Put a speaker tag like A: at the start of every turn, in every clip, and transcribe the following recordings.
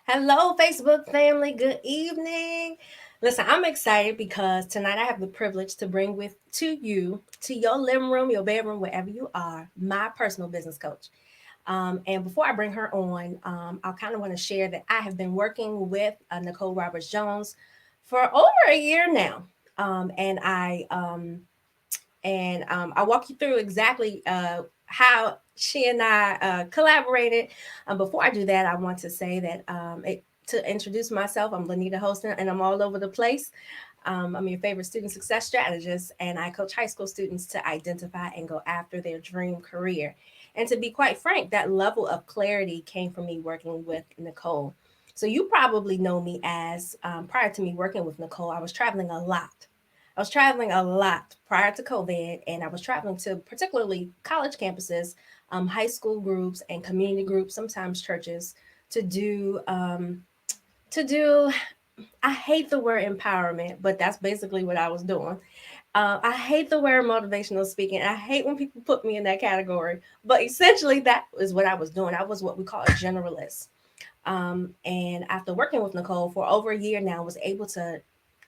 A: Hello, Facebook family. Good evening. Listen, I'm excited because tonight I have the privilege to bring with to you, to your living room, your bedroom, wherever you are, my personal business coach. And before I bring her on, I kind of want to share that I have been working with Nicole Roberts Jones for over a year now, and I walk you through exactly how she and I collaborated. Before I do that, I want to say that to introduce myself, I'm Linnita Hosten, and I'm all over the place. I'm your favorite student success strategist, and I coach high school students to identify and go after their dream career. And to be quite frank, that level of clarity came from me working with Nicole. So you probably know me as prior to me working with Nicole, I was traveling a lot. I was traveling a lot prior to COVID, and I was traveling to particularly college campuses, high school groups, and community groups, sometimes churches, to do to do. I hate the word empowerment, but that's basically what I was doing. I hate the word motivational speaking. I hate when people put me in that category, but essentially that is what I was doing. I was what we call a generalist. And after working with Nicole for over a year now, I was able to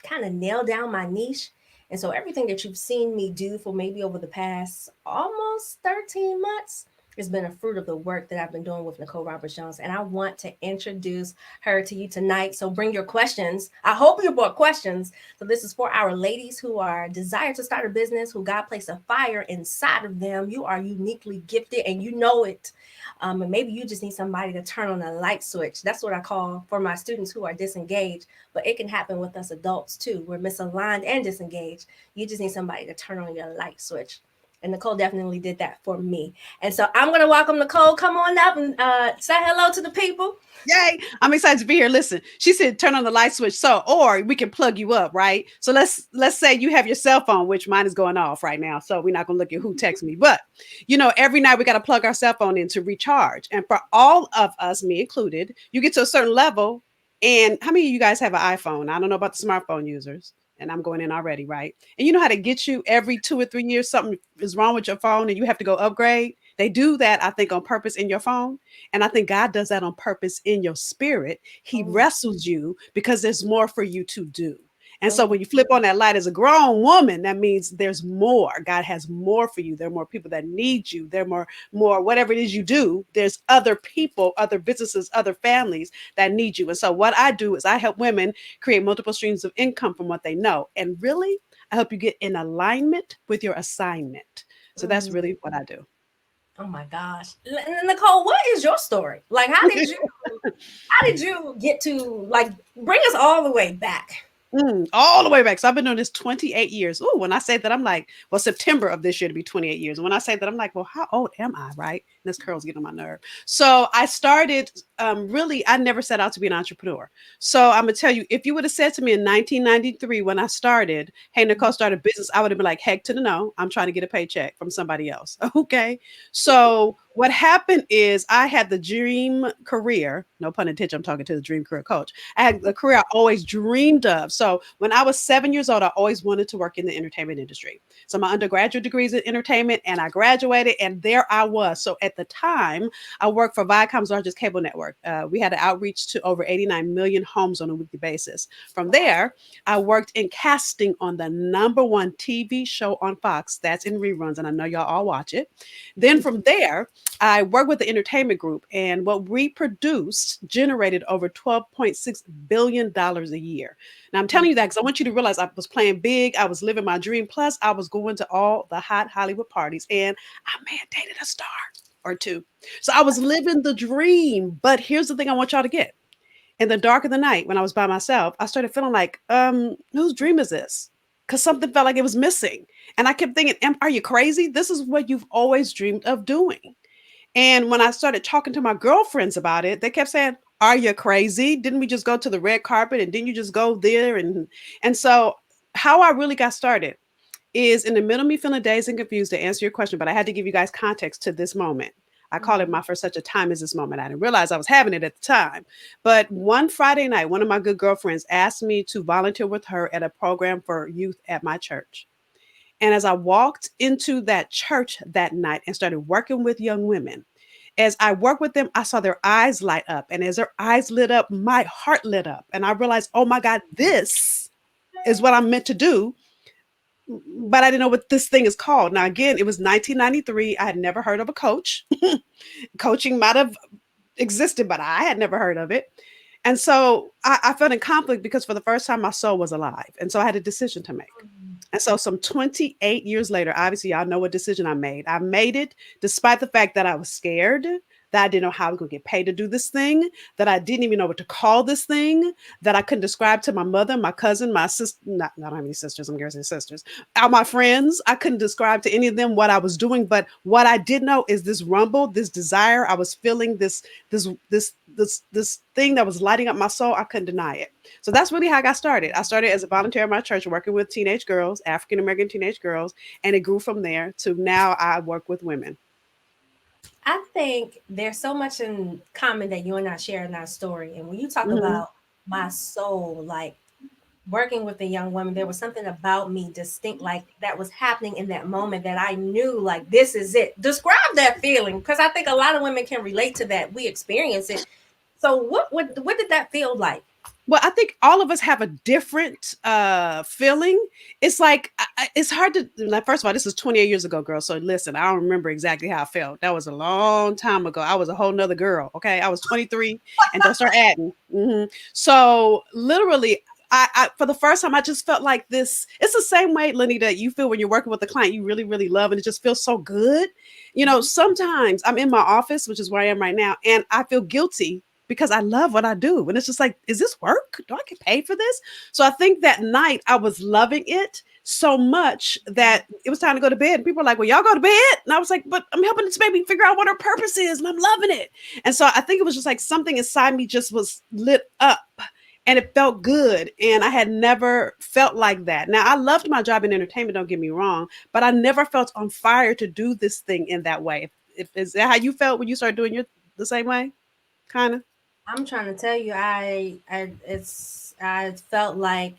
A: kind of nail down my niche. And so everything that you've seen me do for maybe over the past almost 13 months has been a fruit of the work that I've been doing with Nicole Roberts Jones. And I want to introduce her to you tonight. So bring your questions. I hope you brought questions. So this is for our ladies who are desire to start a business, who God placed a fire inside of them. You are uniquely gifted and you know it. And maybe you just need somebody to turn on a light switch. That's what I call for my students who are disengaged, but it can happen with us adults too. We're misaligned and disengaged. You just need somebody to turn on your light switch. And Nicole definitely did that for me. And so I'm going to welcome Nicole. Come on up and say hello to the people.
B: Yay. I'm excited to be here. Listen, she said turn on the light switch. So, or we can plug you up, right? So let's say you have your cell phone, which mine is going off right now. So we're not gonna look at who texts me. But every night we got to plug our cell phone in to recharge. And for all of us, me included, you get to a certain level. And how many of you guys have an iPhone? I don't know about the smartphone users. And I'm going in already, right? And you know how to get you every 2 or 3 years, something is wrong with your phone and you have to go upgrade. They do that, I think, on purpose in your phone. And I think God does that on purpose in your spirit. He
A: Oh,
B: wrestles you because there's more for you to do. And so
A: oh,
B: when you flip on that light as a grown woman, that means there's more. God has more for you. There are more people that need you. There are more whatever it is you do. There's other people, other businesses, other families that need you. And so what I do is I help women create multiple streams of income from what they know. And really, I help you get in alignment with your assignment. So that's
A: mm,
B: really what I do.
A: oh my gosh. Nicole, what is your story? Like, how did you get to like bring us all the way back?
B: All the way back. So I've been doing this 28 years. Ooh, when I say that, I'm like, well, September of this year to be 28 years. And when I say that, I'm like, well, how old am I? Right. And this curl's getting on my nerve. So I started, really, I never set out to be an entrepreneur. So I'm going to tell you, if you would have said to me in 1993 when I started, hey, Nicole, start a business, I would have been like, heck to the no. I'm trying to get a paycheck from somebody else. Okay. So what happened is I had the dream career, no pun intended, I'm talking to the dream career coach. I had the career I always dreamed of. So when I was 7 years old, I always wanted to work in the entertainment industry. So my undergraduate degree is in entertainment, and I graduated, and there I was. So at the time, I worked for Viacom's largest cable network. We had an outreach to over 89 million homes on a weekly basis. From
A: Wow.
B: there, I worked in casting on the number one TV show on Fox. That's in reruns, and I know y'all all watch it. Then from there, I worked with the entertainment group, and what we produced generated over $12.6 billion a year. Now, I'm telling you that because I want you to realize I was playing big, I was living my dream. Plus, I was going to all the hot Hollywood parties, and I may have dated a star or two. So I was living the dream. But here's the thing I want y'all to get. In the dark of the night, when I was by myself, I started feeling like, whose dream is this? Because something felt like it was missing. And I kept thinking, are you crazy? This is what you've always dreamed of doing. And when I started talking to my girlfriends about it, they kept saying, "Are you crazy? Didn't we just go to the red carpet and didn't you just go there?" And so how I really got started is in the middle of me feeling dazed and confused to answer your question, but I had to give you guys context to this moment. I call it
A: Mhm.
B: my first such a time as this moment. I didn't realize I was having it at the time. But one Friday night, one of my good girlfriends asked me to volunteer with her at a program for youth at my church. And as I walked into that church that night and started working with young women, as I worked with them, I saw their eyes light up. And as their eyes lit up, my heart lit up. And I realized, oh my God, this is what I'm meant to do. But I didn't know what this thing is called. Now, again, it was 1993. I had never heard of a coach. Coaching might have existed, but I had never heard of it. And so I felt in conflict because for the first time, my soul was alive. And so I had a decision to make. And so, some 28 years later, obviously, y'all know what decision I made. I made it despite the fact that I was scared, that I didn't know how I was going to get paid to do this thing, that I didn't even know what to call this thing, that I couldn't describe to my mother, my cousin, my sister. Not, I don't have any sisters, I'm guessing sisters. All my friends, I couldn't describe to any of them what I was doing. But what I did know is this rumble, this desire I was feeling, this thing that was lighting up my soul. I couldn't deny it. So that's really how I got started. I started as a volunteer at my church working with teenage girls, African American teenage girls, and it grew from there to now I work with women.
A: I think there's so much in common that you and I share in our story. And when you talk
B: Hmm.
A: about my soul, like working with the young women, there was something about me distinct, like that was happening in that moment that I knew, like, this is it. Describe that feeling, because I think a lot of women can relate to that. We experience it. So, what did that feel like?
B: Well, I think all of us have a different feeling. It's like it's hard to like. First of all, this is 28 years ago, girl. So listen, I don't remember exactly how I felt. That was a long time ago. I was a whole nother girl. Okay, I was 23, and don't start adding. So literally, I for the first time, I just felt like this. It's the same way, Lenny, that you feel when you're working with a client you really, really love, and it just feels so good. Sometimes I'm in my office, which is where I am right now, and I feel guilty because I love what I do. And it's just like, is this work? Do I get paid for this? So I think that night I was loving it so much that it was time to go to bed. And people were like, well, y'all go to bed. And I was like, but I'm helping this baby figure out what her purpose is. And I'm loving it. And so I think it was just like something inside me just was lit up and it felt good. And I had never felt like that. Now, I loved my job in entertainment, don't get me wrong, but I never felt on fire to do this thing in that way. Is that how you felt when you started doing the same way? Kind of.
A: I'm trying to tell you, I felt like,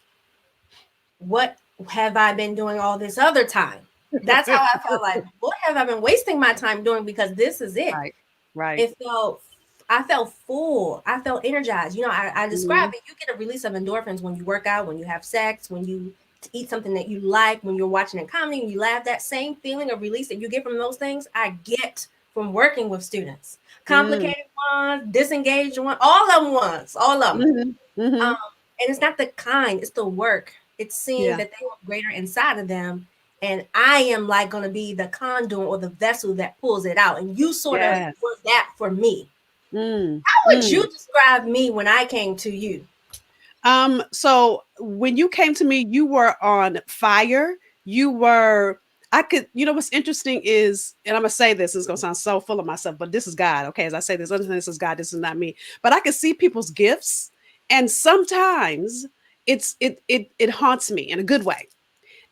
A: what have I been doing all this other time? That's how I felt like, what have I been wasting my time doing? Because this is it.
B: Right, right.
A: It felt, I felt full. I felt energized. I describe
B: Mhm.
A: it. You get a release of endorphins when you work out, when you have sex, when you eat something that you like, when you're watching a comedy and you laugh. That same feeling of release that you get from those things, I get from working with students.
B: Mm,
A: Complicated ones, disengaged ones, all of them ones, all of them.
B: mhm,
A: Um,
B: mhm.
A: and it's not the kind, it's the work. It's seeing
B: Yeah.
A: that they have greater inside of them. And I am like going to be the conduit or the vessel that pulls it out. And you sort of
B: Yes.
A: were that for me.
B: Mm,
A: How would you
B: mm.
A: describe me when I came to you?
B: So when you came to me, you were on fire. You were, what's interesting is, and I'm gonna say this, it's gonna sound so full of myself, but this is God. Okay, as I say this, understand this is God, this is not me. But I can see people's gifts, and sometimes it haunts me in a good way.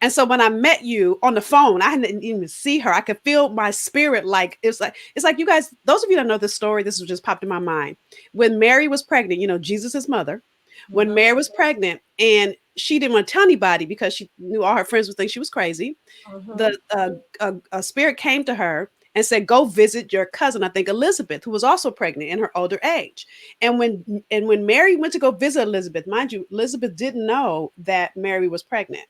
B: And so when I met you on the phone, I didn't even see her. I could feel my spirit. Like it's like you guys, those of you that know this story, this was just popped in my mind. When Mary was pregnant, Jesus's mother, when
A: Mm-hmm,
B: Mary was pregnant and she didn't want to tell anybody because she knew all her friends would think she was crazy,
A: mm-hmm,
B: the a spirit came to her and said, "Go visit your cousin, I think Elizabeth, who was also pregnant in her older age." And when Mary went to go visit Elizabeth, mind you, Elizabeth didn't know that Mary was pregnant.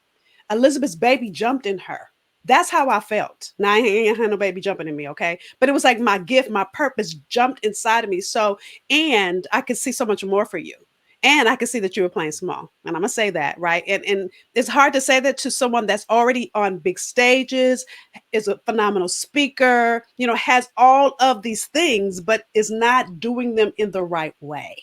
B: Elizabeth's baby jumped in her. That's how I felt. Now I ain't had no baby jumping in me, okay? But it was like my gift, my purpose jumped inside of me. So, and I could see so much more for you. And I could see that you were playing small. And I'm gonna say that, right? And it's hard to say that to someone that's already on big stages, is a phenomenal speaker, has all of these things, but is not doing them in the right way.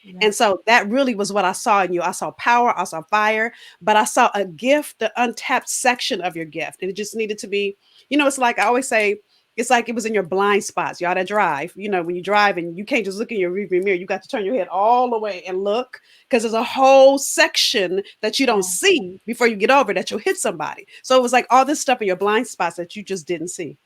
A: yeah.
B: And so that really was what I saw in you. I saw power, I saw fire, but I saw a gift, the untapped section of your gift. And it just needed to be, it's like I always say, it's like it was in your blind spots. Y'all that drive, when you drive and you can't just look in your rearview mirror, you got to turn your head all the way and look because there's a whole section that you don't
A: Yeah.
B: see before you get over that you'll hit somebody. So it was like all this stuff in your blind spots that you just didn't see.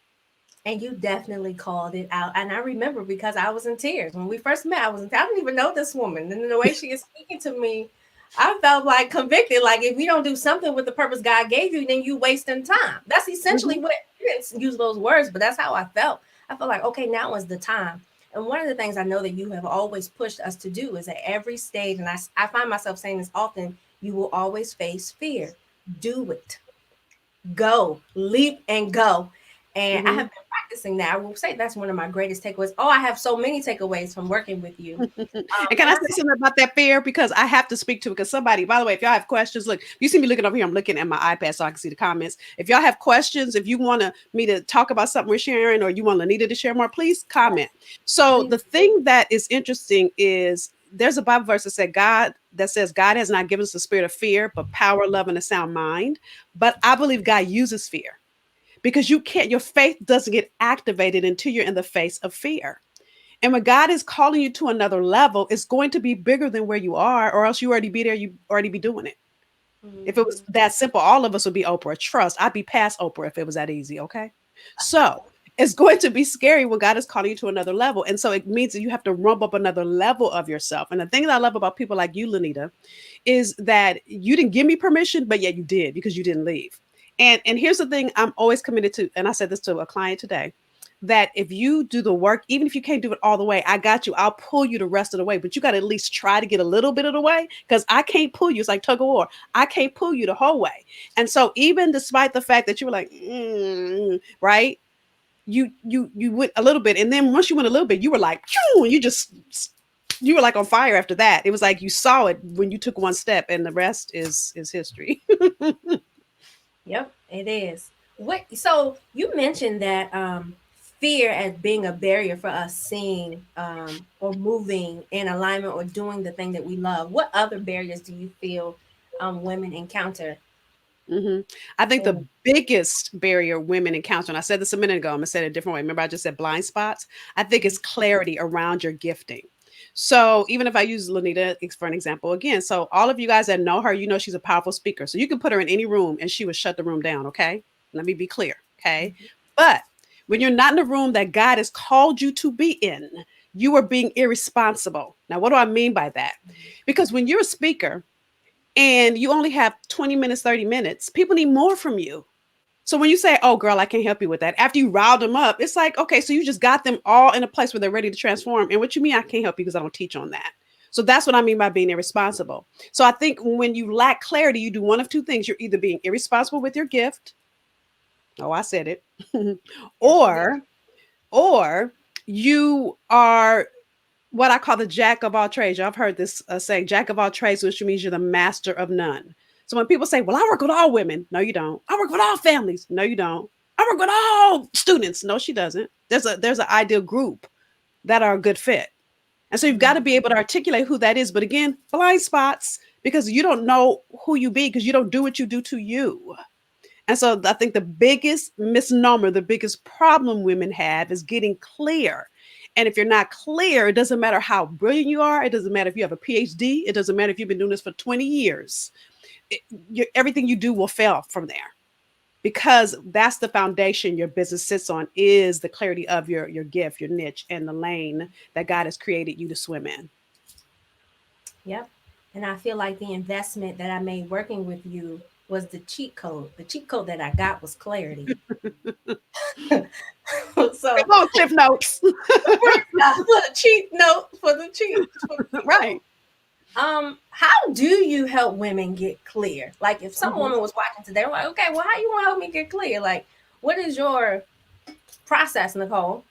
A: And you definitely called it out. And I remember because I was in tears. When we first met, I didn't even know this woman. And the way she is speaking to me, I felt like convicted. Like, if you don't do something with the purpose God gave you, then you wasting time. That's essentially
B: Mhm.
A: what, you didn't use those words, but that's how I felt. I feel like, okay, now is the time. And one of the things I know that you have always pushed us to do is at every stage, and I find myself saying this often, you will always face fear. Do it. Go, leap and go. And I
B: Hmm.
A: have been practicing that. I will say that's one of my greatest takeaways. Oh, I have so many takeaways from working with you.
B: And can
A: And
B: I
A: I
B: say something about that fear? Because I have to speak to it. Because somebody, by the way, if y'all have questions, look, you see me looking over here, I'm looking at my iPad so I can see the comments. If y'all have questions, if you want me to talk about something we're sharing, or you want Linnita to share more, please comment. So
A: please,
B: the thing that is interesting is there's a Bible verse that says God has not given us the spirit of fear, but power, love, and a sound mind. But I believe God uses fear because your faith doesn't get activated until you're in the face of fear. And when God is calling you to another level, it's going to be bigger than where you are, or else you already be there, you already be doing it. If it was
A: mhm.
B: that simple, all of us would be Oprah. Trust, I'd be past Oprah if it was that easy. Okay. So it's going to be scary when God is calling you to another level. And so it means that you have to rump up another level of yourself. And the thing that I love about people like you, Linnita, is that you didn't give me permission, but yet you did because you didn't leave. And here's the thing I'm always committed to, and I said this to a client today, that if you do the work, even if you can't do it all the way, I got you. I'll pull you the rest of the way, but you got to at least try to get a little bit of the way because I can't pull you. It's like tug of war. I can't pull you the whole way. And so even despite the fact that you were like, right, you went a little bit, and then once you went a little bit, you were like, phew, and you were like on fire after that. It was like you saw it when you took one step, and the rest is history.
A: Yep, it is. What so you mentioned that fear as being a barrier for us seeing or moving in alignment or doing the thing that we love. What other barriers do you feel women encounter
B: Hmm. I think the
A: in
B: biggest barrier women encounter, and I said this a minute ago, I'm gonna say it a different way. Remember, I just said blind spots. I think it's clarity around your gifting. So even if I use Lanita for an example again, so all of you guys that know her, you know she's a powerful speaker. So you can put her in any room and she would shut the room down. Okay, let me be clear. Okay, but when you're not in the room that God has called you to be in, you are being irresponsible. Now, what do I mean by that? Because when you're a speaker and you only have 20 minutes, 30 minutes, people need more from you. So when you say, "Oh, girl, I can't help you with that," after you riled them up, it's like, okay, so you just got them all in a place where they're ready to transform. And what you mean, I can't help you because I don't teach on that. So that's what I mean by being irresponsible. So I think when you lack clarity, you do one of two things. You're either being irresponsible with your gift. Oh, I said it.
A: yes you did.
B: or, or you are what I call the jack of all trades. Y'all have heard this saying, jack of all trades, which means you're the master of none. So when people say, well, I work with all women, no, you don't. I work with all families, no, you don't. I work with all students, no, she doesn't. There's an ideal group that are a good fit. And so you've got to
A: Mhm.
B: be able to articulate who that is. But again, blind spots, because you don't know who you be, because you don't do what you do to you. And so I think the biggest misnomer, the biggest problem women have is getting clear. And if you're not clear, it doesn't matter how brilliant you are. It doesn't matter if you have a PhD. It doesn't matter if you've been doing this for 20 years. Everything you do will fail from there because that's the foundation your business sits on is the clarity of your gift, your niche, and the lane that God has created you to swim in.
A: Yep. And I feel like the investment that I made working with you was the cheat code. The cheat code that I got was clarity. So
B: Come on, Cliff Notes.
A: I put a cheat note for the cheat code.
B: Right.
A: How do you help women get clear? Like if some
B: Mhm.
A: woman was watching today, I'm like, okay, well, how you want to help me get clear? Like, what is your process, Nicole?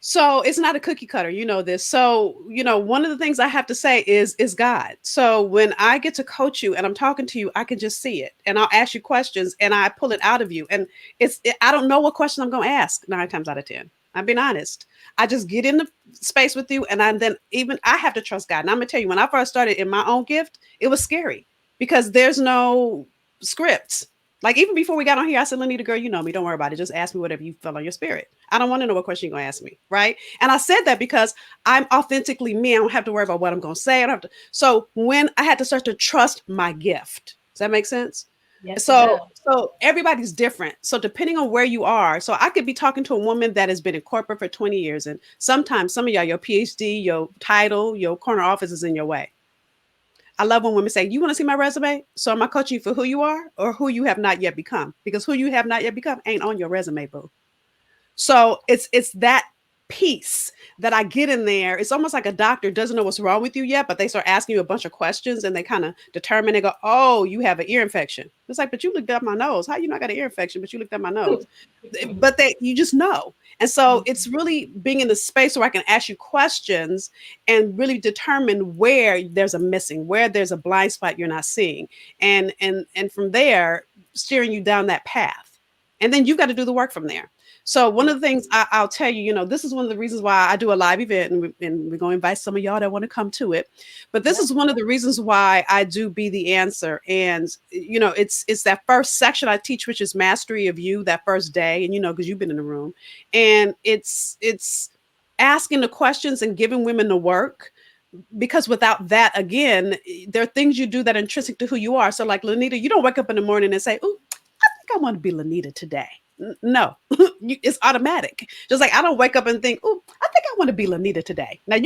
B: So it's not a cookie cutter, you know this. So, one of the things I have to say is God. So when I get to coach you and I'm talking to you, I can just see it. And I'll ask you questions and I pull it out of you. And I don't know what question I'm going to ask 9 times out of 10. I'm being honest. I just get in the space with you and then even I have to trust God. And I'm going to tell you, when I first started in my own gift, it was scary because there's no scripts. Like even before we got on here, I said, Lenita, girl, you know me. Don't worry about it. Just ask me whatever you feel on your spirit. I don't want to know what question you're gonna ask me, right? And I said that because I'm authentically me. I don't have to worry about what I'm gonna say. I don't have to. So when I had to start to trust my gift, does that make sense?
A: Yes, it
B: So
A: does.
B: so everybody's different. So depending on where you are, so I could be talking to a woman that has been in corporate for 20 years, and sometimes some of y'all, your PhD, your title, your corner office is in your way. I love when women say, "You want to see my resume?" So am I coaching you for who you are or who you have not yet become? Because who you have not yet become ain't on your resume, boo. So it's that piece that I get in there. It's almost like a doctor doesn't know what's wrong with you yet, but they start asking you a bunch of questions and they kind of determine, they go, oh, you have an ear infection. It's like, but you looked up my nose. How you not got an ear infection, but you looked at my nose? But they, you just know. And so it's really being in the space where I can ask you questions and really determine where there's a missing, where there's a blind spot you're not seeing. And from there, steering you down that path. And then you've got to do the work from there. So one of the things I'll tell you, this is one of the reasons why I do a live event, and we're going to invite some of y'all that want to come to it. But this
A: Yep.
B: is one of the reasons why I do be the answer. And it's that first section I teach, which is mastery of you, that first day, and because you've been in the room, and it's asking the questions and giving women the work. Because without that, again, there are things you do that are intrinsic to who you are. So, like Linnita, you don't wake up in the morning and say, "Ooh, I think I want to be Linnita today." No, it's automatic. Just like I don't wake up and think, "Oh, I think I want to be Linnita today." Now I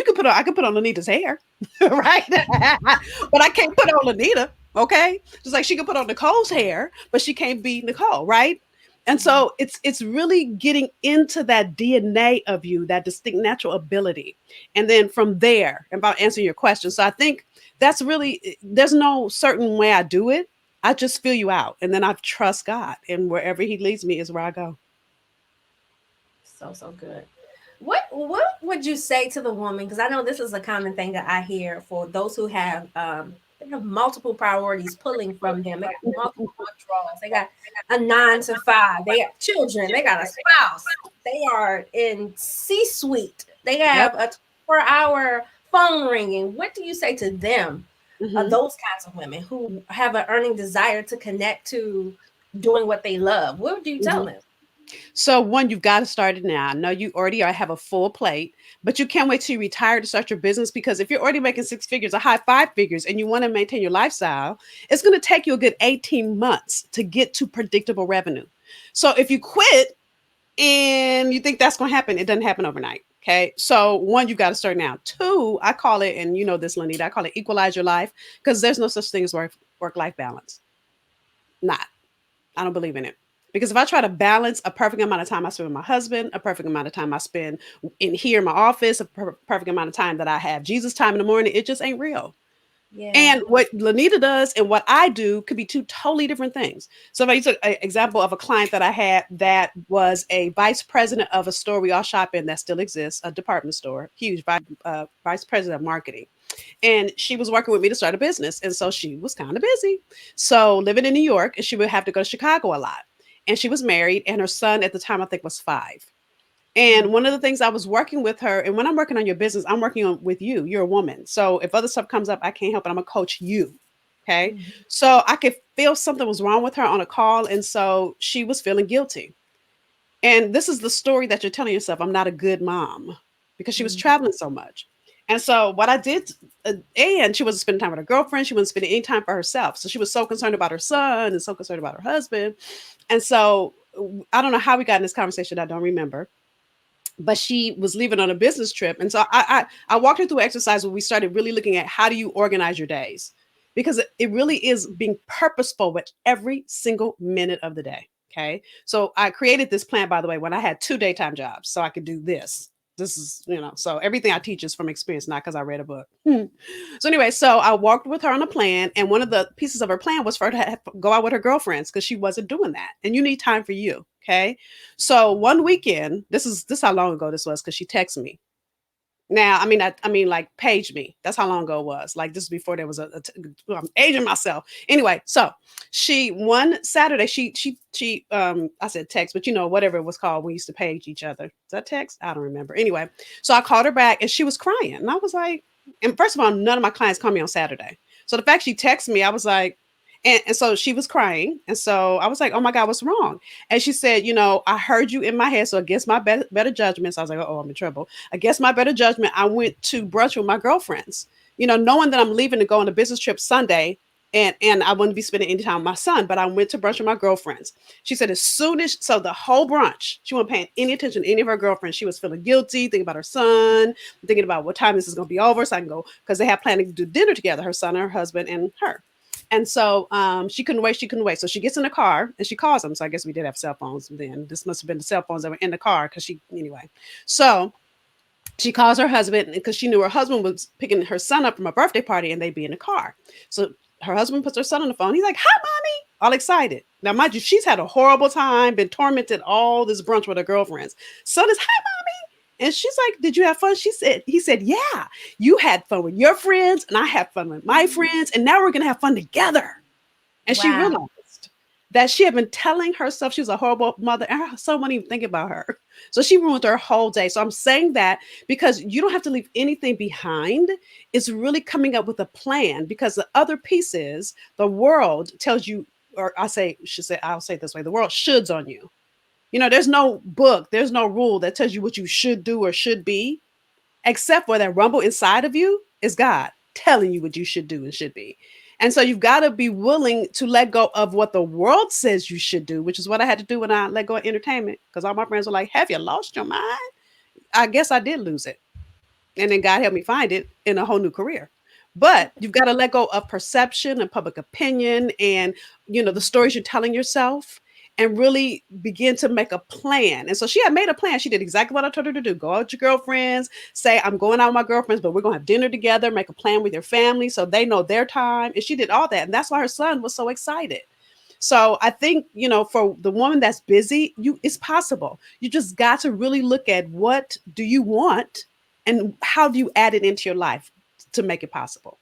B: can put on Lanita's hair, right? But I can't put on Linnita. Okay, just like she can put on Nicole's hair, but she can't be Nicole, right? And so it's really getting into that DNA of you, that distinct natural ability, and then from there, about answering your question. So I think that's really, there's no certain way I do it. I just feel you out, and then I trust God, and wherever He leads me is where I go.
A: So good. What would you say to the woman? Because I know this is a common thing that I hear for those who have they have multiple priorities pulling from them. They got multiple withdrawals. They got a 9 to 5. They got children. They got a spouse. They are in C-suite. They
B: Yep.
A: have a 4-hour phone ringing. What do you say to them?
B: Hmm.
A: Those kinds of women who have an earning desire to connect to doing what they love. What do you tell
B: Hmm.
A: them?
B: So one, you've got to start it now. I know you already have a full plate, but you can't wait till you retire to start your business, because if you're already making 6 figures, a high 5 figures, and you want to maintain your lifestyle, it's going to take you a good 18 months to get to predictable revenue. So if you quit and you think that's going to happen, it doesn't happen overnight. Okay. So one, you've got to start now. Two, I call it, and you know this, Linnita, I call it equalize your life, because there's no such thing as work-life balance. Not. I don't believe in it. Because if I try to balance a perfect amount of time I spend with my husband, a perfect amount of time I spend in here in my office, a perfect amount of time that I have Jesus time in the morning, it just ain't real.
A: Yeah.
B: And what Lanita does and what I do could be two totally different things. So if I use an example of a client that I had that was a vice president of a store we all shop in that still exists, a department store, huge vice president of marketing. And she was working with me to start a business. And so she was kind of busy. So living in New York, and she would have to go to Chicago a lot. And she was married, and her son at the time, I think, was 5. And one of the things I was working with her, and when I'm working on your business, I'm working on with you. You're a woman. So if other stuff comes up, I can't help it. I'm gonna coach you. Okay.
A: Mhm.
B: So I could feel something was wrong with her on a call. And so she was feeling guilty. And this is the story that you're telling yourself, I'm not a good mom, because she was
A: Mhm.
B: traveling so much. And so what I did, and she wasn't spending time with her girlfriend. She wasn't spending any time for herself. So she was so concerned about her son and so concerned about her husband. And so I don't know how we got in this conversation. I don't remember, but she was leaving on a business trip. And so I walked her through an exercise where we started really looking at how do you organize your days, because it really is being purposeful with every single minute of the day. Okay. So I created this plan, by the way, when I had 2 daytime jobs, so I could do this. This is, so everything I teach is from experience, not because I read a book. So anyway, so I walked with her on a plan, and one of the pieces of her plan was for her to go out with her girlfriends, because she wasn't doing that. And you need time for you. Okay. So one weekend, this how long ago this was, because she texted me. Now, I mean, like, page me. That's how long ago it was. Like, this is before there was well, I'm aging myself. Anyway, so she one Saturday, I said text, but whatever it was called, we used to page each other. Is that text? I don't remember. Anyway, so I called her back, and she was crying, and I was like, and first of all, none of my clients call me on Saturday. So the fact she texted me, I was like, and so she was crying, and so I was like, oh my God, what's wrong? And she said, I heard you in my head, so against my better judgment. So I was like, oh, I'm in trouble. Against my better judgment, I went to brunch with my girlfriends, knowing that I'm leaving to go on a business trip Sunday, and I wouldn't be spending any time with my son, but I went to brunch with my girlfriends. She said, as soon as, so the whole brunch, she wasn't paying any attention to any of her girlfriends. She was feeling guilty, thinking about her son, thinking about what time this is going to be over, so I can go, because they had planned to do dinner together, her son, her husband, and her. And so she couldn't wait. She couldn't wait. So she gets in the car and she calls him. So I guess we did have cell phones then. This must have been the cell phones that were in the car because she, anyway. So she calls her husband because she knew her husband was picking her son up from a birthday party and they'd be in the car. So her husband puts her son on the phone. He's like, "Hi, mommy," all excited. Now, mind you, she's had a horrible time, been tormented all this brunch with her girlfriends. Son is, "Hi, mommy." And she's like, "Did you have fun?" He said, "Yeah, you had fun with your friends and I had fun with my friends. And now we're going to have fun together." And she
A: Wow.
B: realized that she had been telling herself she was a horrible mother and her son wouldn't even think about her. So she ruined her whole day. So I'm saying that because you don't have to leave anything behind. It's really coming up with a plan because the other piece is the world tells you, or I'll say it this way, the world shoulds on you. You know, there's no book, there's no rule that tells you what you should do or should be, except for that rumble inside of you is God telling you what you should do and should be. And so you've got to be willing to let go of what the world says you should do, which is what I had to do when I let go of entertainment. Because all my friends were like, "Have you lost your mind?" I guess I did lose it. And then God helped me find it in a whole new career. But you've got to let go of perception and public opinion and, the stories you're telling yourself and really begin to make a plan. And so she had made a plan. She did exactly what I told her to do. Go out with your girlfriends, say, "I'm going out with my girlfriends, but we're going to have dinner together, make a plan with your family so they know their time." And she did all that. And that's why her son was so excited. So I think, for the woman that's busy, it's possible. You just got to really look at what do you want and how do you add it into your life to make it possible.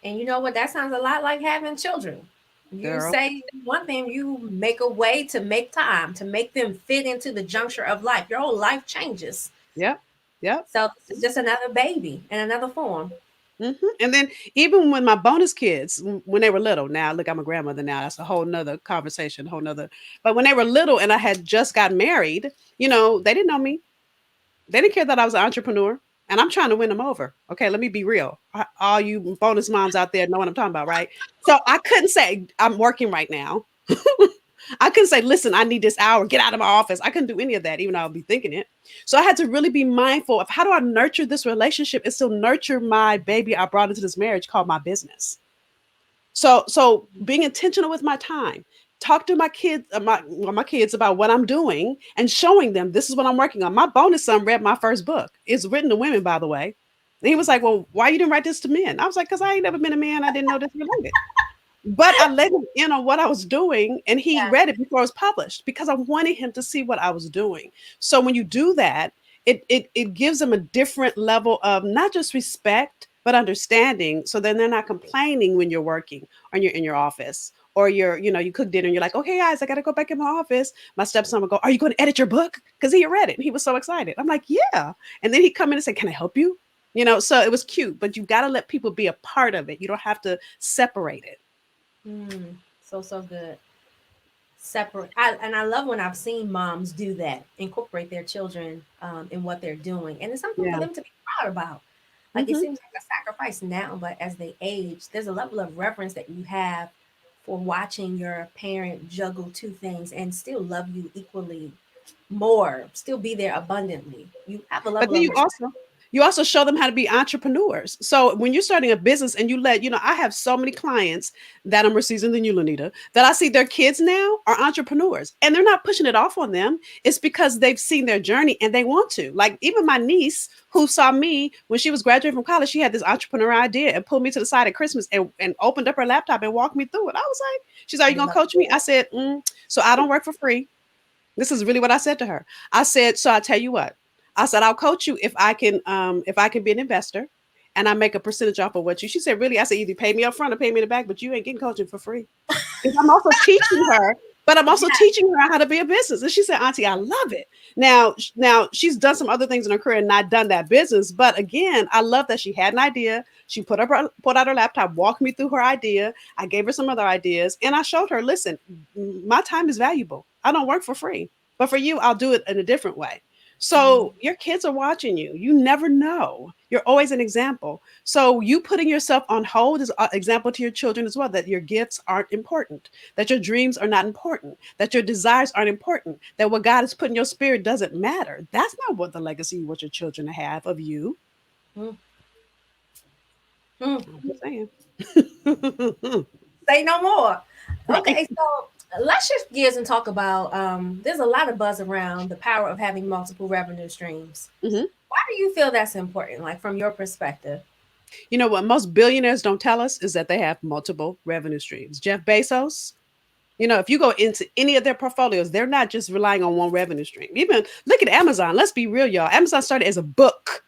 A: And you know what? That sounds a lot like having children. You
B: Girl.
A: say one thing, you make a way to make time, to make them fit into the juncture of life. Your whole life changes.
B: Yep. Yep.
A: So this is just another baby in another form.
B: And then even when my bonus kids, when they were little, now look, I'm a grandmother now. That's a whole nother conversation, whole nother. But when they were little and I had just got married, they didn't know me. They didn't care that I was an entrepreneur. And I'm trying to win them over. Okay, let me be real. All you bonus moms out there know what I'm talking about, right? So I couldn't say I'm working right now. I couldn't say, "Listen, I need this hour, get out of my office." I couldn't do any of that, even though I'll be thinking it. So I had to really be mindful of how do I nurture this relationship and still nurture my baby I brought into this marriage called my business. So being intentional with my time, talk to my kids, my kids about what I'm doing and showing them this is what I'm working on. My bonus son read my first book. It's written to women, by the way. And he was like, "Well, why you didn't write this to men?" I was like, "Because I ain't never been a man. I didn't know this related." But I let him in on what I was doing, and he
A: Yeah.
B: read it before it was published because I wanted him to see what I was doing. So when you do that, it gives them a different level of not just respect but understanding. So then they're not complaining when you're working or you're in your office or you cook dinner and you're like, "Okay, guys, I got to go back in my office." My stepson would go, "Are you going to edit your book?" Because he had read it and he was so excited. I'm like, "Yeah," and then he'd come in and say, "Can I help you?" So it was cute, but you got to let people be a part of it. You don't have to separate it.
A: So good. Separate. And I love when I've seen moms do that, incorporate their children in what they're doing, and it's something for
B: Yeah.
A: them to be proud about. Like it
B: Mhm.
A: seems like a sacrifice now, but as they age, there's a level of reverence that you have for watching your parent juggle two things and still love you equally more, still be there abundantly. You have a
B: But
A: level
B: then
A: of
B: you
A: respect.
B: also show them how to be entrepreneurs. So when you're starting a business and I have so many clients that are more seasoned than you, Lanita, that I see their kids now are entrepreneurs and they're not pushing it off on them. It's because they've seen their journey and they want to. Like even my niece who saw me when she was graduating from college, she had this entrepreneur idea and pulled me to the side at Christmas and opened up her laptop and walked me through it. I was like, she's like, "Are
A: I
B: you going to
A: love
B: coach me?" I said, "So I don't work for free." This is really what I said to her. I said, "So I tell you what." I said, "I'll coach you if I can be an investor and I make a percentage off of what you." She said, "Really?" I said, "Either pay me up front or pay me in the back, but you ain't getting coaching for free." Because I'm also teaching her, but I'm also
A: Yeah.
B: teaching her how to be a business. And she said, "Auntie, I love it." Now she's done some other things in her career and not done that business. But again, I love that she had an idea. She put out her laptop, walked me through her idea. I gave her some other ideas, and I showed her, "Listen, my time is valuable. I don't work for free, but for you, I'll do it in a different way."
A: Mm.
B: So your kids are watching you. You never know. You're always an example. So you putting yourself on hold is an example to your children as well, that your gifts aren't important, that your dreams are not important, that your desires aren't important, that what God has put in your spirit doesn't matter. That's not what the legacy you want your children to have of you.
A: Mm. Hmm.
B: I'm just saying.
A: Say no more.
B: Right.
A: Okay, so let's shift gears and talk about there's a lot of buzz around the power of having multiple revenue streams.
B: Hmm.
A: Why do you feel that's important, like from your perspective?
B: You know what most billionaires don't tell us is that they have multiple revenue streams. Jeff Bezos, you know, if you go into any of their portfolios, they're not just relying on one revenue stream. Even look at Amazon. Let's be real, y'all. Amazon started as a book,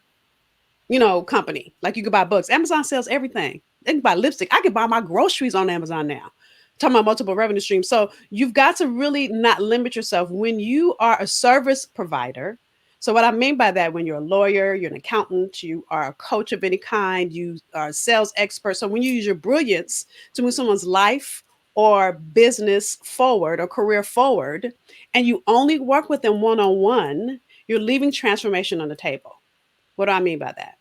B: company. Like you could buy books. Amazon sells everything. They can buy lipstick. I can buy my groceries on Amazon now. Talking about multiple revenue streams. So you've got to really not limit yourself when you are a service provider. So what I mean by that, when you're a lawyer, you're an accountant, you are a coach of any kind, you are a sales expert. So when you use your brilliance to move someone's life or business forward or career forward, and you only work with them one on one, you're leaving transformation on the table. What do I mean by that?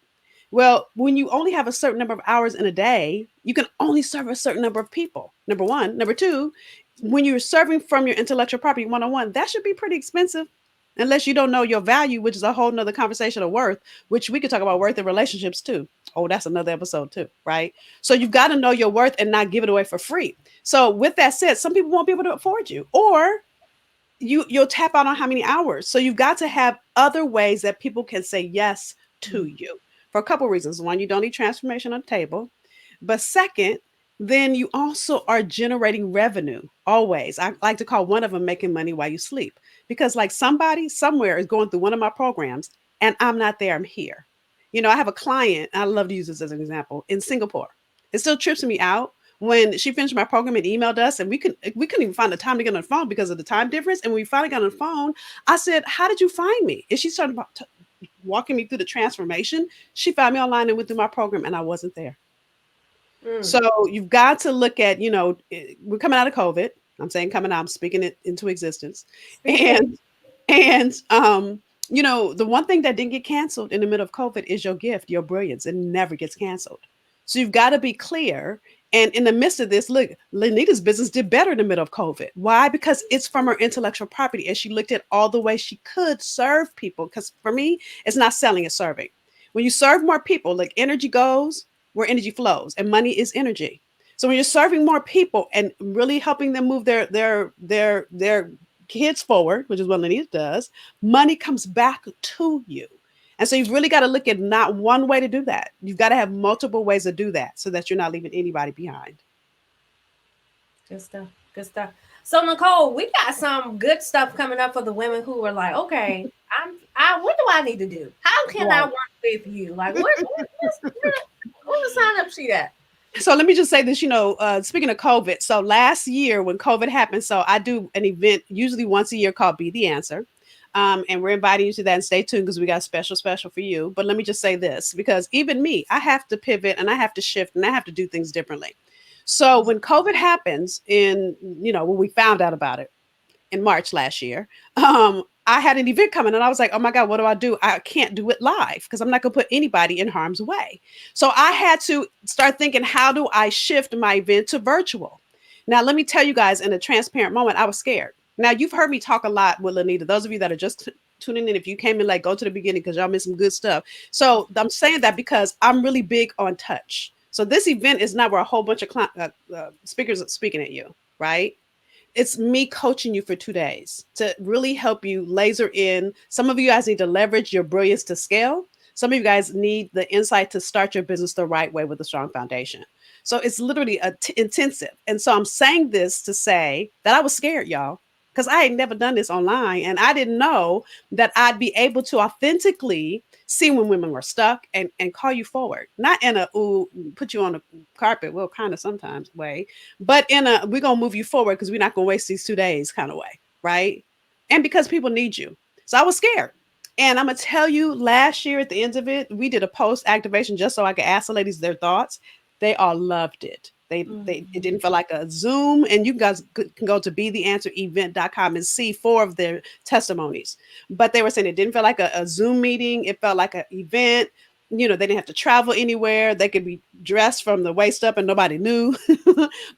B: Well, when you only have a certain number of hours in a day, you can only serve a certain number of people. Number one. Number two, when you're serving from your intellectual property one on one, that should be pretty expensive. Unless you don't know your value, which is a whole nother conversation of worth, which we could talk about worth in relationships too. Oh, that's another episode too, right? So you've got to know your worth and not give it away for free. So with that said, some people won't be able to afford you, or you'll tap out on how many hours. So you've got to have other ways that people can say yes to you for a couple of reasons. One, you don't need transformation on the table. But second, then you also are generating revenue always. I like to call one of them making money while you sleep. Because like somebody somewhere is going through one of my programs and I'm not there, I'm here. I have a client, I love to use this as an example, in Singapore. It still trips me out when she finished my program and emailed us, and we couldn't even find the time to get on the phone because of the time difference. And when we finally got on the phone, I said, "How did you find me?" And she started walking me through the transformation. She found me online and went through my program, and I wasn't there.
A: Mm.
B: So you've got to look at, we're coming out of COVID. I'm saying coming out, I'm speaking it into existence.
A: Speak it.
B: And the one thing that didn't get canceled in the middle of COVID is your gift, your brilliance. It never gets canceled. So you've got to be clear. And in the midst of this, look, Lenita's business did better in the middle of COVID. Why? Because it's from her intellectual property. And she looked at all the ways she could serve people. Because for me, it's not selling, it's serving. When you serve more people, like energy goes where energy flows, and money is energy. So when you're serving more people and really helping them move their kids forward, which is what Lenita does, money comes back to you. And so you've really got to look at not one way to do that. You've got to have multiple ways to do that so that you're not leaving anybody behind.
A: Good stuff. Good stuff. So Nicole, we got some good stuff coming up for the women who are like, okay, what do I need to do? How can I
B: Right.
A: work with you? Like, where's the sign up sheet at?
B: So let me just say this, speaking of COVID. So last year when COVID happened, so I do an event usually once a year called Be the Answer. And we're inviting you to that, and stay tuned because we got special for you. But let me just say this, because even me, I have to pivot and I have to shift and I have to do things differently. So when COVID happens when we found out about it, in March last year, I had an event coming and I was like, oh my God, what do I do? I can't do it live because I'm not going to put anybody in harm's way. So I had to start thinking, how do I shift my event to virtual? Now, let me tell you guys, in a transparent moment, I was scared. Now, you've heard me talk a lot with Linnita. Those of you that are just tuning in, if you came in, like, go to the beginning because y'all missed some good stuff. So I'm saying that because I'm really big on touch. So this event is not where a whole bunch of speakers are speaking at you, right? It's me coaching you for 2 days to really help you laser in. Some of you guys need to leverage your brilliance to scale. Some of you guys need the insight to start your business the right way with a strong foundation. So it's literally intensive. And so I'm saying this to say that I was scared, y'all, because I had never done this online. And I didn't know that I'd be able to authentically see when women were stuck and call you forward. Not in a, ooh, put you on the carpet, well, kind of sometimes way, but in a, we're going to move you forward because we're not going to waste these 2 days kind of way. Right. And because people need you. So I was scared. And I'm going to tell you, last year at the end of it, we did a post activation just so I could ask the ladies their thoughts. They all loved it. It didn't feel like a Zoom. And you guys can go to betheanswerevent.com and see 4 of their testimonies. But they were saying it didn't feel like a Zoom meeting. It felt like an event. They didn't have to travel anywhere. They could be dressed from the waist up and nobody knew.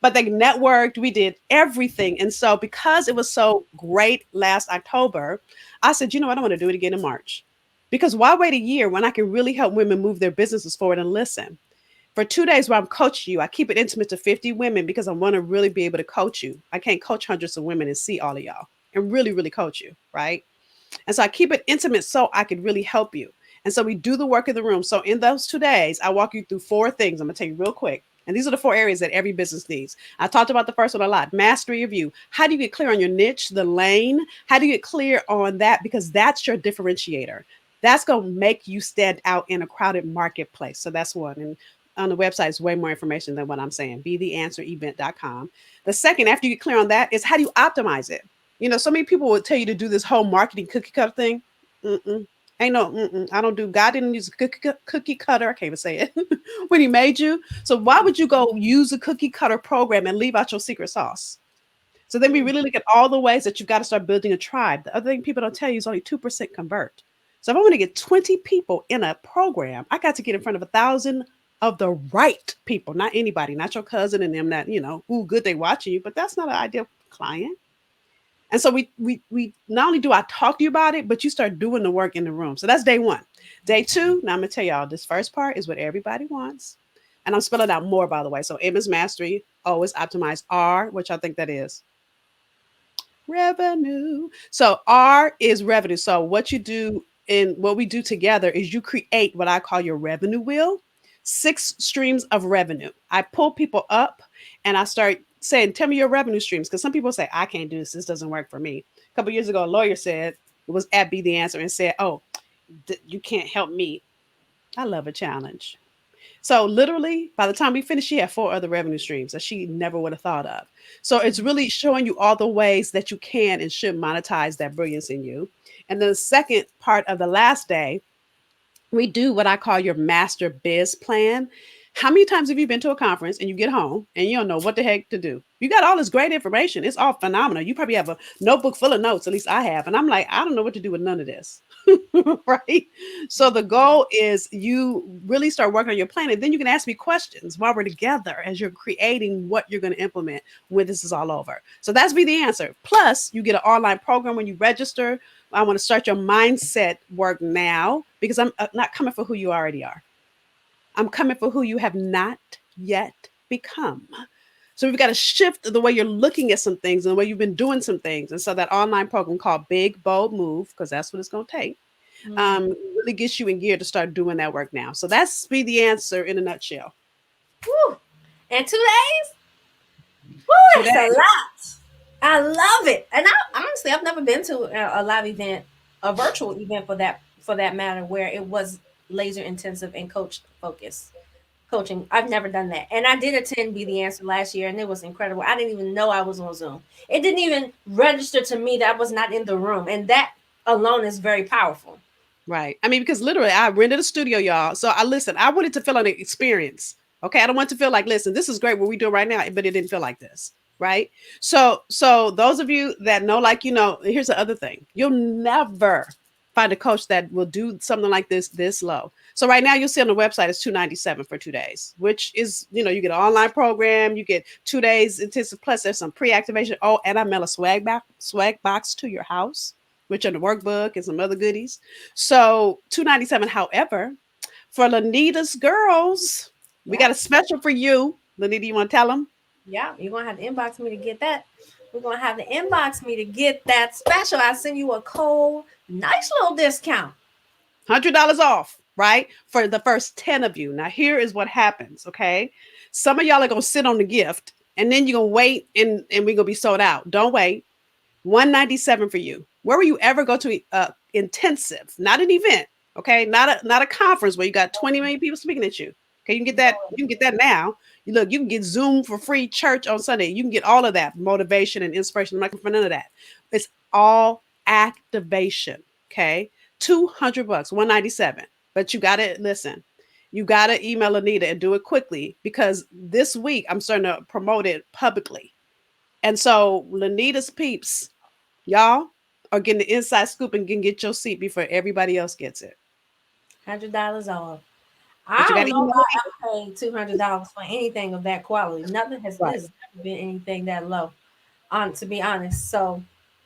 B: But they networked. We did everything. And so because it was so great last October, I said, you know what? I want to do it again in March. Because why wait a year when I can really help women move their businesses forward? And listen, For 2 days where I'm coaching you, I keep it intimate to 50 women because I want to really be able to coach you. I can't coach hundreds of women and see all of y'all and really, really coach you, right? And so I keep it intimate so I could really help you. And so we do the work in the room. So in those 2 days, I walk you through four things. I'm going to tell you real quick. And these are the four areas that every business needs. I talked about the first one a lot, mastery of you. How do you get clear on your niche, the lane? How do you get clear on that? Because that's your differentiator. That's going to make you stand out in a crowded marketplace. So that's one. And on the website is way more information than what I'm saying. BeTheAnswerEvent.com. The second, after you get clear on that, is how do you optimize it? So many people would tell you to do this whole marketing cookie cutter thing. Mm-mm. Ain't no, mm-mm. I don't do. God didn't use a cookie cutter. I can't even say it when He made you. So why would you go use a cookie cutter program and leave out your secret sauce? So then we really look at all the ways that you've got to start building a tribe. The other thing people don't tell you is only 2% convert. So if I want to get 20 people in a program, I got to get in front of 1,000 of the right people, not anybody, not your cousin and them that, ooh, good they watching you, but that's not an ideal client. And so we not only do I talk to you about it, but you start doing the work in the room. So that's day one. Day two, now I'm gonna tell y'all this first part is what everybody wants. And I'm spelling out more, by the way. So M is mastery, O is optimize, R, which I think that is revenue. So R is revenue. So what you do and what we do together is you create what I call your revenue wheel, 6 streams of revenue. I pull people up and I start saying, tell me your revenue streams. Because some people say, I can't do this. This doesn't work for me. A couple years ago, a lawyer said, it was at Be the Answer and said, oh, you can't help me. I love a challenge. So literally, by the time we finished, she had 4 other revenue streams that she never would have thought of. So it's really showing you all the ways that you can and should monetize that brilliance in you. And then the second part of the last day, we do what I call your master biz plan. How many times have you been to a conference and you get home and you don't know what the heck to do? You got all this great information. It's all phenomenal. You probably have a notebook full of notes. At least I have. And I'm like, I don't know what to do with none of this. Right. So the goal is you really start working on your plan. And then you can ask me questions while we're together as you're creating what you're going to implement when this is all over. So that's Be the Answer. Plus, you get an online program when you register. I want to start your mindset work now because I'm not coming for who you already are. I'm coming for who you have not yet become. So we've got to shift the way you're looking at some things and the way you've been doing some things. And so that online program called Big Bold Move, because that's what it's going to take, really gets you in gear to start doing that work now. So that's Be the Answer in a nutshell.
A: Woo. And 2 days? Woo,
B: Today,
A: that's a lot. I love it. And I honestly, I've never been to a live event, a virtual event for that matter, where it was laser intensive and coach focused coaching. I've never done that. And I did attend Be the Answer last year and it was incredible. I didn't even know I was on Zoom. It didn't even register to me that I was not in the room. And that alone is very powerful.
B: right. I mean, because literally I rented a studio, y'all. So I wanted to feel an experience. Okay. I don't want to feel like, listen, this is great what we do right now, but it didn't feel like this. Right. So those of you that know, like, here's the other thing. You'll never find a coach that will do something like this low. So right now you'll see on the website it's $297 for 2 days, which is, you get an online program, you get 2 days intensive plus there's some pre-activation. Oh, and I mail a swag box to your house, which are the workbook and some other goodies. So $297. However, for Lanita's girls, we
A: Yeah.
B: got a special for you. Lanita, you want to tell them?
A: Yeah. You're going to have to inbox me to get that. We're going to have to inbox me to get that special. I'll send you a code. Nice little discount.
B: $100 off, right? For the first 10 of you. Now, here is what happens, okay? Some of y'all are going to sit on the gift and then you're going to wait and we're going to be sold out. Don't wait. $197 for you. Where will you ever go to intensive? Not an event, okay? Not a conference where you got 20 million people speaking at you. Okay, you can get that. You can get that now. You can get Zoom for free, church on Sunday. You can get all of that motivation and inspiration. I'm not for none of that. It's all activation. Okay, $200, $197. But you gotta listen. You gotta email Anita and do it quickly because this week I'm starting to promote it publicly. And so Lanita's peeps, y'all are getting the inside scoop and can get your seat before everybody else gets it.
A: $100 off.
B: But
A: I
B: you got
A: don't
B: to
A: know
B: email
A: if
B: Lanita.
A: I ever paid $200 for anything of that quality. Nothing has
B: Right.
A: this has never been anything that low. On to be honest. So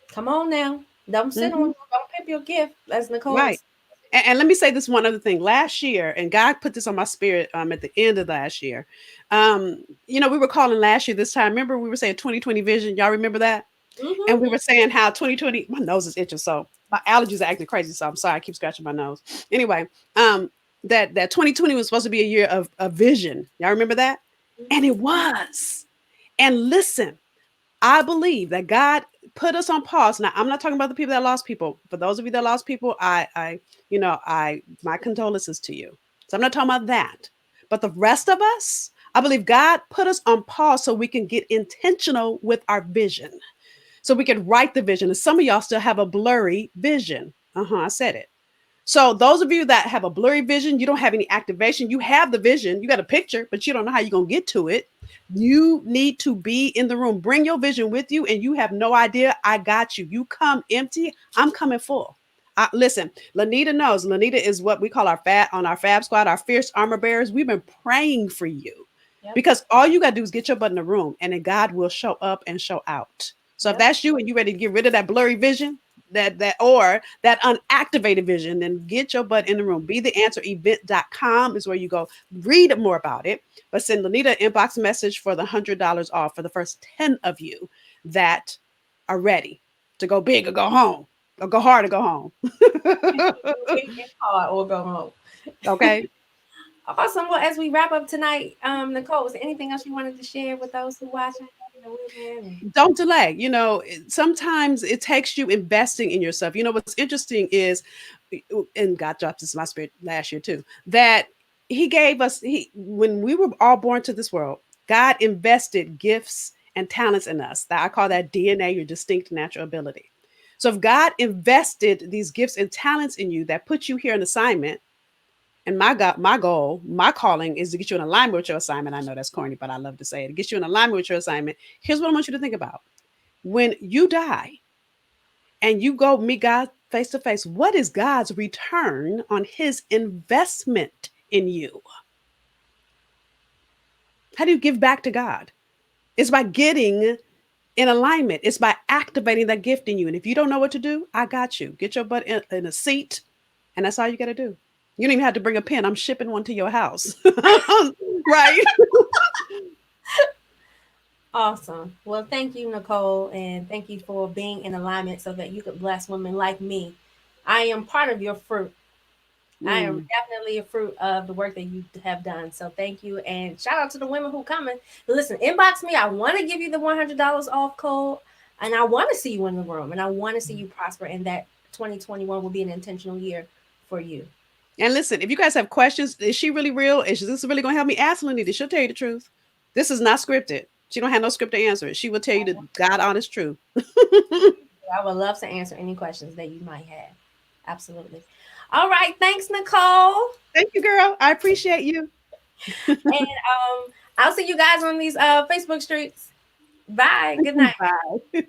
A: come on now. Don't sit on
B: Hmm.
A: don't pimp your gift, as Nicole
B: Right.
A: said.
B: And let me say this one other thing. Last year, and God put this on my spirit at the end of last year. We were calling last year this time. Remember, we were saying 2020 vision. Y'all remember that? And
A: Mm-hmm.
B: we were saying how 2020, my nose is itching, so my allergies are acting crazy. So I'm sorry, I keep scratching my nose. Anyway, that 2020 was supposed to be a year of vision. Y'all remember that? And
A: Mm-hmm.
B: it was. And listen, I believe that God put us on pause. Now, I'm not talking about the people that lost people. For those of you that lost people, my condolences to you. So I'm not talking about that. But the rest of us, I believe God put us on pause so we can get intentional with our vision, so we can write the vision. And some of y'all still have a blurry vision. I said it. So those of you that have a blurry vision, you don't have any activation. You have the vision, you got a picture, but you don't know how you're gonna get to it. You need to be in the room. Bring your vision with you, and you have no idea. I got you. You come empty, I'm coming full. Listen, Linnita knows. Linnita is what we call our Fab Squad, our fierce armor bearers. We've been praying for you
A: Yep.
B: because all you got to do is get your butt in the room, and then God will show up and show out. So if
A: Yep.
B: that's you and you ready to get rid of that blurry vision, that unactivated vision, then get your butt in the room. BeTheAnswerEvent.com is where you go read more about it. But send Linnita an inbox message for the $100 off for the first 10 of you that are ready to go big or go home, or go hard or go home.
A: Go big and hard or go home.
B: Okay.
A: Awesome. Well, as we wrap up tonight, Nicole, was there anything else you wanted to share with those who watching the women?
B: Don't delay. Sometimes it takes you investing in yourself. What's interesting is, and God dropped this in my spirit last year too, that He gave us, when we were all born to this world, God invested gifts and talents in us. That I call that DNA, your distinct natural ability. So if God invested these gifts and talents in you that put you here in assignment, and my goal, my calling is to get you in alignment with your assignment. I know that's corny, but I love to say it. To get you in alignment with your assignment. Here's what I want you to think about. When you die and you go meet God face to face, what is God's return on his investment in you? How do you give back to God? It's by getting in alignment. It's by activating that gift in you. And if you don't know what to do, I got you. Get your butt in a seat, and that's all you got to do. You don't even have to bring a pen. I'm shipping one to your house. Right?
A: Awesome. Well, thank you, Nicole, and thank you for being in alignment so that you could bless women like me. I am part of your fruit. I am
B: Mm.
A: definitely a fruit of the work that you have done. So thank you, and shout out to the women who coming. Listen, inbox me. I want to give you the $100 off code, and I want to see you in the room, and I want to see you prosper. And that 2021 will be an intentional year for you.
B: And listen, if you guys have questions, is she really real? Is this really going to help me? Ask Lenita. She'll tell you the truth. This is not scripted. She don't have no script to answer it. She will tell you the God honest truth.
A: I would love to answer any questions that you might have. Absolutely. All right. Thanks, Nicole.
B: Thank you, girl. I appreciate you.
A: And I'll see you guys on these Facebook streets. Bye. Good night.
B: Bye.